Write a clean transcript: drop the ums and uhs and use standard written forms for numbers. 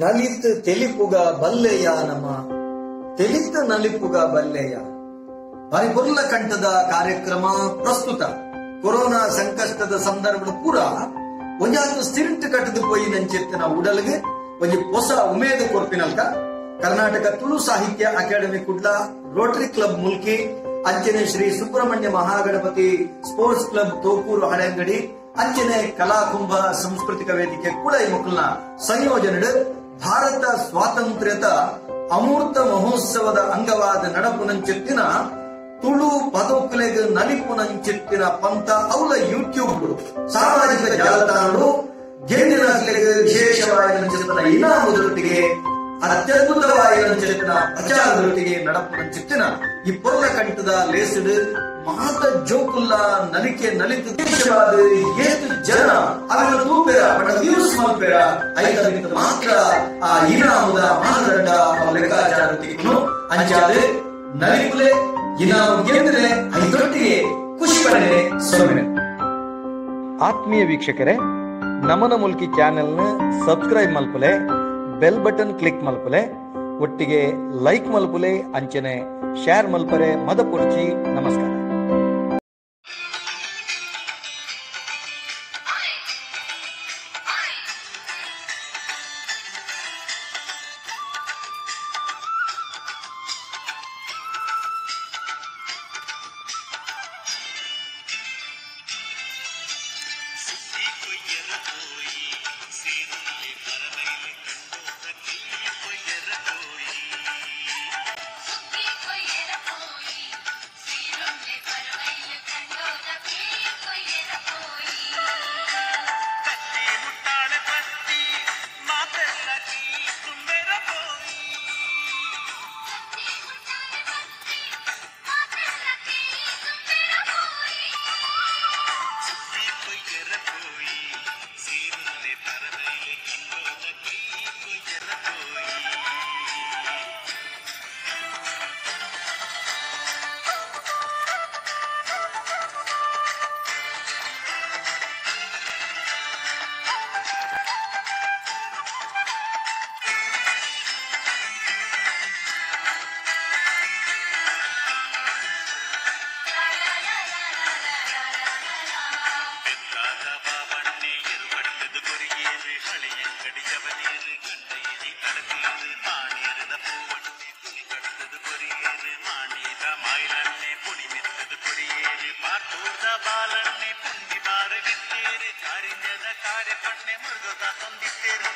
ನಲಿತ್ ತೆಲಿಪುಗ ಬಲ್ಲೆಯ ನಮ ತೆಲಿತ್ ನಲಿಪುಗ ಬಲ್ಲೆಯ ಪರಿಪುರ್ಲ ಕಂಠದ ಕಾರ್ಯಕ್ರಮ ಪ್ರಸ್ತುತ ಕೊರೋನಾ ಸಂಕಷ್ಟದ ಸಂದರ್ಭ ಪೂರ ಒಂಜಾತು ಸ್ಟಿರಿಂಟ್ ಕಟ್ಟದು ಪೋಯಿ ನಂಚೆತ್ತಿನ ಉಡಲ್ಗೆ ಒಂಜಿ ಹೊಸ ಉಮೇದು ಕೊರ್ಪಿನಲ್ಕ ಕರ್ನಾಟಕ ತುಳು ಸಾಹಿತ್ಯ academy Kudla Rotary club Mulki ಅಂಚನೆ ಶ್ರೀ ಸುಬ್ರಹ್ಮಣ್ಯ ಮಹಾಗಣಪತಿ ಸ್ಪೋರ್ಟ್ಸ್ ಕ್ಲಬ್ ತೋಕೂರು ಹಳೆಂಗಡಿ ಅಂಚನೆ ಕಲಾಕುಂಭ ಸಾಂಸ್ಕೃತಿಕ ವೇದಿಕೆ ಕೂಡ ಈ ಮಕ್ಕಳನ್ನ ಸಂಯೋಜನೆ ಭಾರತ ಸ್ವಾತಂತ್ರ್ಯದ ಅಮೂರ್ತ ಮಹೋತ್ಸವದ ಅಂಗವಾದ ನಡಪುನಂಚೆತ್ತಿನ ತುಳು ಪದಕಲೆಗೆ ನಲಿಪುನಂಚೆತ್ತಿನ ಪಂಥ ಅವಳ ಯೂಟ್ಯೂಬ್ ಸಾಮಾಜಿಕ ಜಾಲತಾಣಗಳು ಗೆಂಡಿನ ವಿಶೇಷವಾದ ಇನಾಮದೊಟ್ಟಿಗೆ ಅತ್ಯದ್ಭುತವಾದ ಪ್ರಚಾರದೊಟ್ಟಿಗೆ ನಡಪುನಂಚೆತ್ತಿನ ಈ ಪೊರ್ಲ ಕಂಠದ ಲೇಸಡ್ ಮಾತ ಜೋಕುಲ್ಲ ನಲಿಕೆ ನಲಿತ ದೇಶವಾದ ಏತು ಜನ ಅವರ ತೂಪೆರ ಬಡ ವ್ಯೂಸ್ ಮಲ್ಪೆರ ಐದರಿಂದ ಮಾತ್ರ ಆ ಇನಾಮದ ಮಾನದಂಡ ಲೆಕ್ಕಾಚಾರ ತೆಗೆದು ಅಂಚಾದೆ ನಲಿಪುಲೆ ಇನಾಮ ಗೆದ್ದರೆ ಐದೊಟ್ಟಿಗೆ ಖುಷಿ ಪಡೆ ಸೊಮ್ಮೆ. ಆತ್ಮೀಯ ವೀಕ್ಷಕರೇ, ನಮನ ಮುಲ್ಕಿ ಚಾನೆಲ್ನ ಸಬ್ಸ್ಕ್ರೈಬ್ ಮಲ್ಪಲೆ, ಬೆಲ್ ಬಟನ್ ಕ್ಲಿಕ್ ಮಲ್ಪಲೆ, ಒಟ್ಟಿಗೆ ಲೈಕ್ ಮಲ್ಪಲೆ, ಅಂಚನೆ ಶೇರ್ ಮಲ್ಪರೆ ಮದ ಪೊರ್ಚಿ. ನಮಸ್ಕಾರ. ಕಾರ್ಯ ಪಣ್ಣೆ ಮೃಗದ ತಂದಿದ್ದೇನೆ